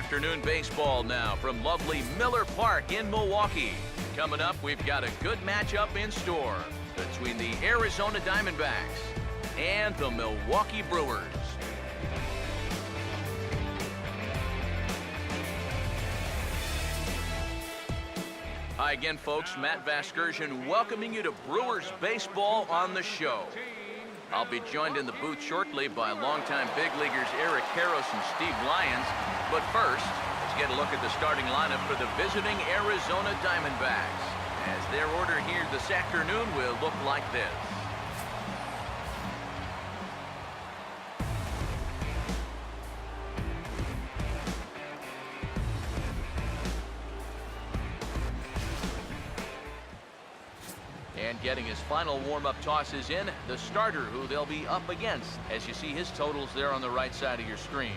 Afternoon baseball now from lovely Miller Park in Milwaukee. Coming up, we've got a good matchup in store between the Arizona Diamondbacks and the Milwaukee Brewers. Hi again, folks. Matt Vasgersian welcoming you to Brewers baseball on the show. I'll be joined in the booth shortly by longtime big leaguers Eric Karros and Steve Lyons. But first, let's get a look at the starting lineup for the visiting Arizona Diamondbacks, as their order here this afternoon will look like this. And getting his final warm-up tosses in, the starter who they'll be up against, as you see his totals there on the right side of your screen.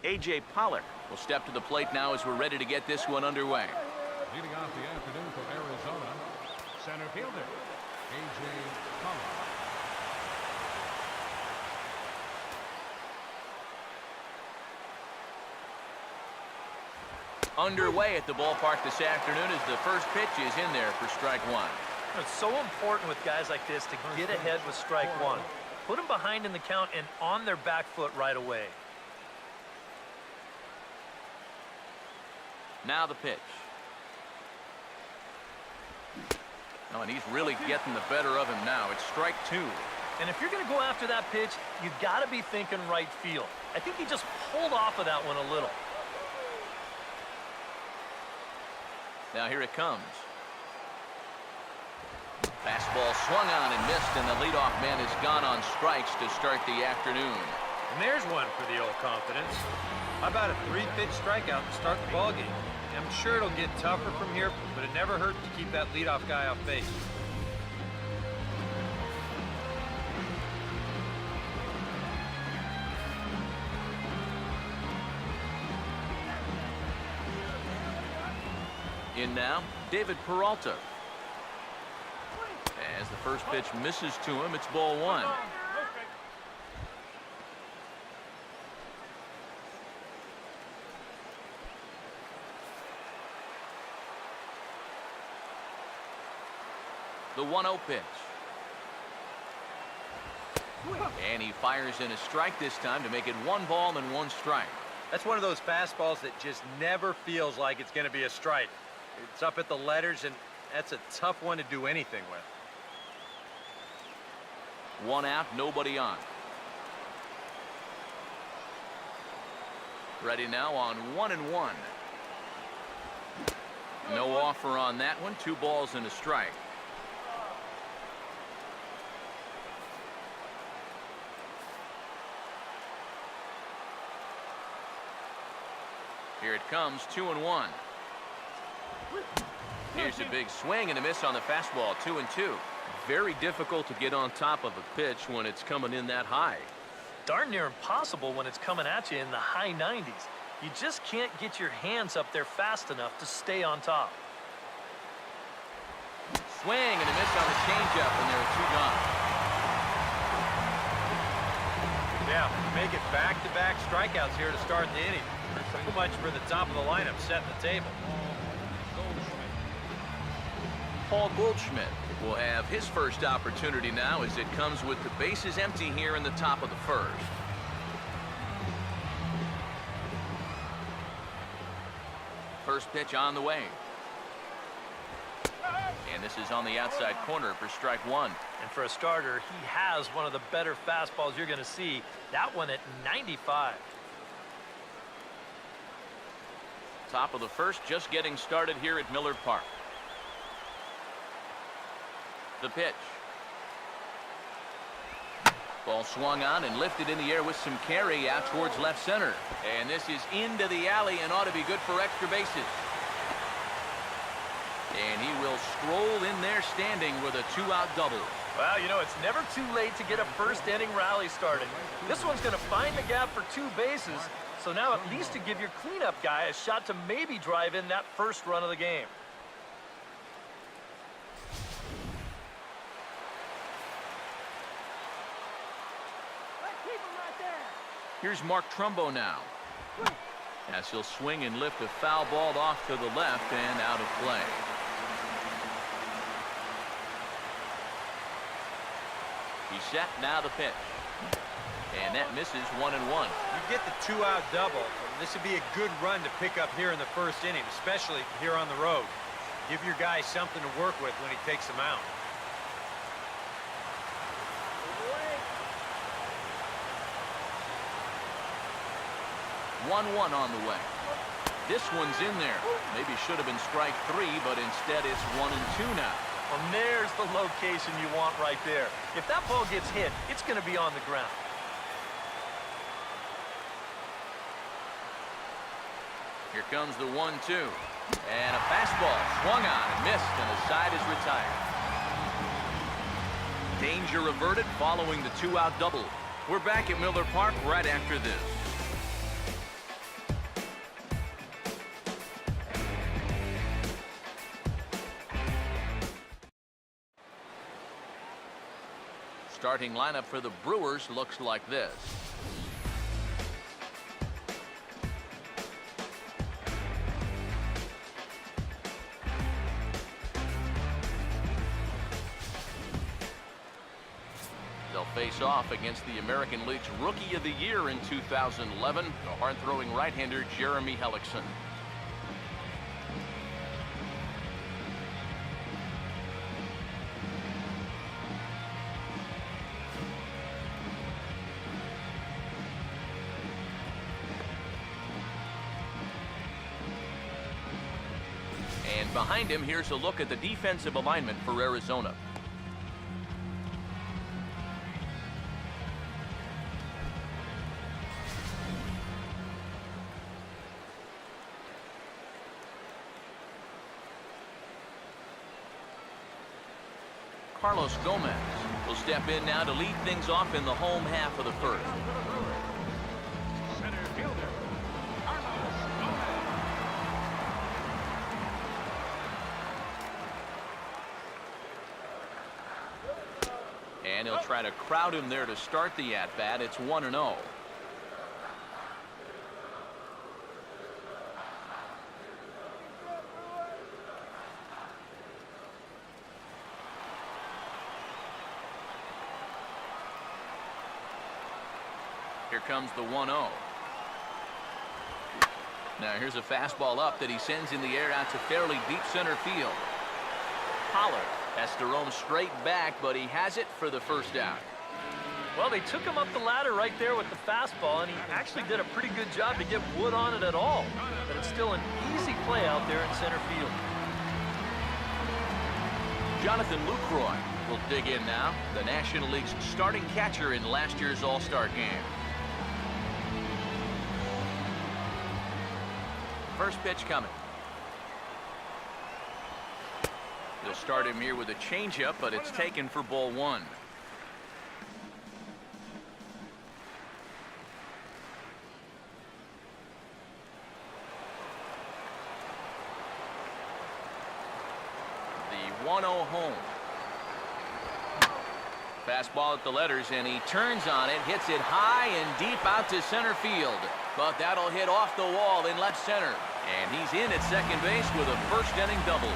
A.J. Pollock will step to the plate now as we're ready to get this one underway. Leading off the afternoon for Arizona, center fielder, A.J. Pollock. Underway at the ballpark this afternoon as the first pitch is in there for strike one. It's so important with guys like this to get ahead with strike one. Put them behind in the count and on their back foot right away. Now the pitch. Oh, and he's really getting the better of him now. It's strike two. And if you're going to go after that pitch, you got to be thinking right field. I think he just pulled off of that one a little. Now here it comes. Fastball swung on and missed, and the leadoff man has gone on strikes to start the afternoon. And there's one for the old confidence. How about a 3-pitch strikeout to start the ballgame? I'm sure it'll get tougher from here, but it never hurt to keep that leadoff guy off base. In now, David Peralta. As the first pitch misses to him, it's ball one. The 1-0 pitch. And he fires in a strike this time to make it 1 ball and 1 strike. That's one of those fastballs that just never feels like it's going to be a strike. It's up at the letters, and that's a tough one to do anything with. 1 out, nobody on. Ready now on 1-1. No offer on that one. 2 balls and a strike. Here it comes, 2-1. Here's a big swing and a miss on the fastball, 2-2. Very difficult to get on top of a pitch when it's coming in that high. Darn near impossible when it's coming at you in the high 90s. You just can't get your hands up there fast enough to stay on top. Swing and a miss on the changeup, and there are 2 gone. Yeah, make it back-to-back strikeouts here to start the inning. So much for the top of the lineup setting the table. Paul Goldschmidt will have his first opportunity now as it comes with the bases empty here in the top of the first. First pitch on the way. And this is on the outside corner for strike 1. And for a starter, he has one of the better fastballs you're going to see. That one at 95. Top of the first, just getting started here at Miller Park. The pitch. Ball swung on and lifted in the air with some carry out towards left center. And this is into the alley and ought to be good for extra bases. And he will stroll in there standing with a 2-out double. Well, you know, it's never too late to get a first inning rally started. This one's going to find the gap for 2 bases. So now at least to give your cleanup guy a shot to maybe drive in that first run of the game. Here's Mark Trumbo now. As he'll swing and lift a foul ball off to the left and out of play. He's set, now the pitch. And that misses 1-1. You get the 2-out double. This would be a good run to pick up here in the first inning, especially here on the road. Give your guy something to work with when he takes him out. One on the way. This one's in there. Maybe should have been strike 3, but instead it's 1-2 now. Well, there's the location you want right there. If that ball gets hit, it's going to be on the ground. Here comes the 1-2. And a fastball swung on and missed, and the side is retired. Danger averted following the 2-out double. We're back at Miller Park right after this. Starting lineup for the Brewers looks like this. They'll face off against the American League's Rookie of the Year in 2011, the hard-throwing right-hander Jeremy Hellickson. And behind him, here's a look at the defensive alignment for Arizona. Carlos Gomez will step in now to lead things off in the home half of the first. Center fielder, Carlos Gomez. And he'll try to crowd him there to start the at-bat. It's 1-0. Here comes the 1-0. Now here's a fastball up that he sends in the air out to fairly deep center field. Pollard has to roam straight back, but he has it for the first out. Well, they took him up the ladder right there with the fastball, and he actually did a pretty good job to get wood on it at all. But it's still an easy play out there in center field. Jonathan Lucroy will dig in now, the National League's starting catcher in last year's All-Star game. First pitch coming. They'll start him here with a changeup, but it's taken for ball one. The 1-0 home. Fastball at the letters, and he turns on it, hits it high and deep out to center field. But that'll hit off the wall in left center. And he's in at second base with a first-inning double.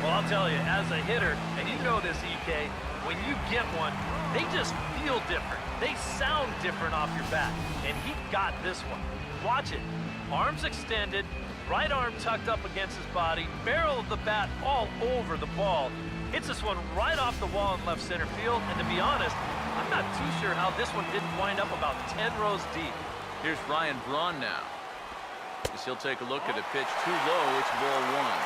Well, I'll tell you, as a hitter, and you know this, EK, when you get one, they just feel different. They sound different off your bat. And he got this one. Watch it. Arms extended, right arm tucked up against his body, barrel of the bat all over the ball. Hits this one right off the wall in left center field. And to be honest, I'm not too sure how this one didn't wind up about 10 rows deep. Here's Ryan Braun now. As he'll take a look at a pitch too low. It's ball one.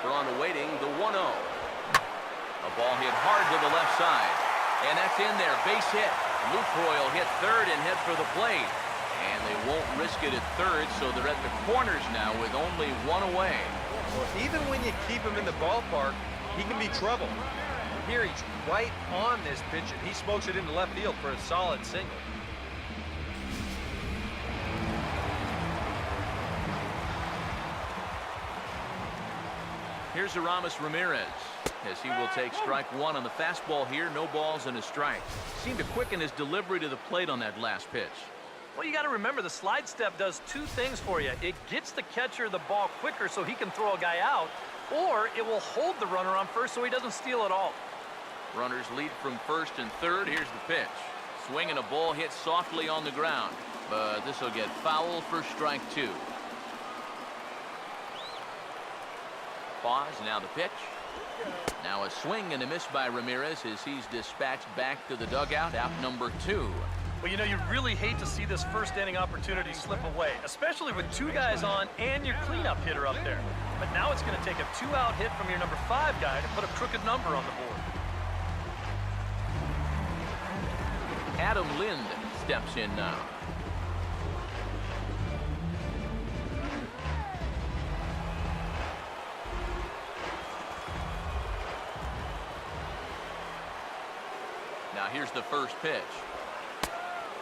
Braun awaiting the 1-0. A ball hit hard to the left side. And that's in there. Base hit. Lucroy will hit third and head for the plate. And they won't risk it at third, so they're at the corners now with only one away. Well, even when you keep him in the ballpark, he can be trouble. Here he's right on this pitch, and he smokes it into left field for a solid single. Here's Aramis Ramirez, as he will take strike one on the fastball here. No balls and a strike. Seemed to quicken his delivery to the plate on that last pitch. Well, you got to remember the slide step does two things for you. It gets the catcher the ball quicker so he can throw a guy out, or it will hold the runner on first so he doesn't steal at all. Runners lead from first and third. Here's the pitch. Swinging a ball hit softly on the ground, but this will get foul for strike two. Pause, now the pitch. Now a swing and a miss by Ramirez as he's dispatched back to the dugout, out number two. Well, you know, you really hate to see this first inning opportunity slip away, especially with two guys on and your cleanup hitter up there. But now it's going to take a two-out hit from your number 5 guy to put a crooked number on the board. Adam Lind steps in now. Now here's the first pitch.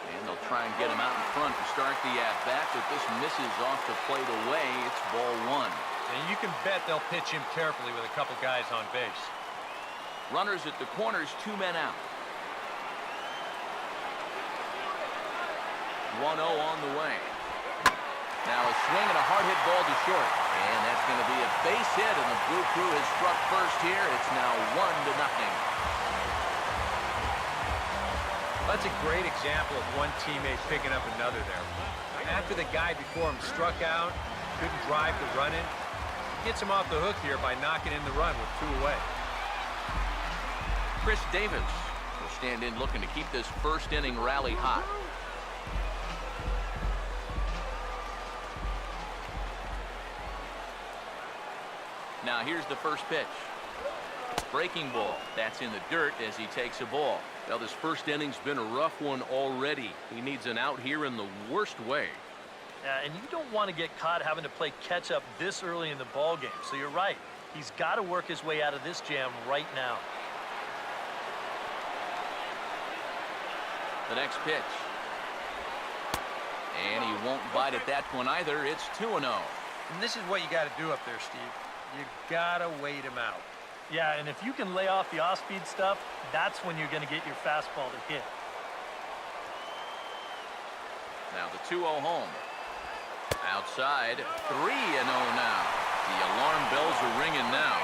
And they'll try and get him out in front to start the at-bat, but this misses off the plate away. It's ball one. And you can bet they'll pitch him carefully with a couple guys on base. Runners at the corners, 2 men out. 1-0 on the way. Now a swing and a hard hit ball to short. And that's going to be a base hit, and the Blue Crew has struck first here. It's now 1-0. That's a great example of one teammate picking up another there. After the guy before him struck out, couldn't drive the run in, gets him off the hook here by knocking in the run with 2 away. Chris Davis will stand in looking to keep this first inning rally hot. Now here's the first pitch. Breaking ball. That's in the dirt as he takes a ball. Well, this first inning's been a rough one already. He needs an out here in the worst way. Yeah, and you don't want to get caught having to play catch-up this early in the ball game. So you're right. He's got to work his way out of this jam right now. The next pitch. And he won't bite at that one either. It's 2-0. And this is what you got to do up there, Steve. You got to wait him out. Yeah, and if you can lay off the off-speed stuff, that's when you're going to get your fastball to hit. Now the 2-0 home. Outside, 3-0 now. The alarm bells are ringing now.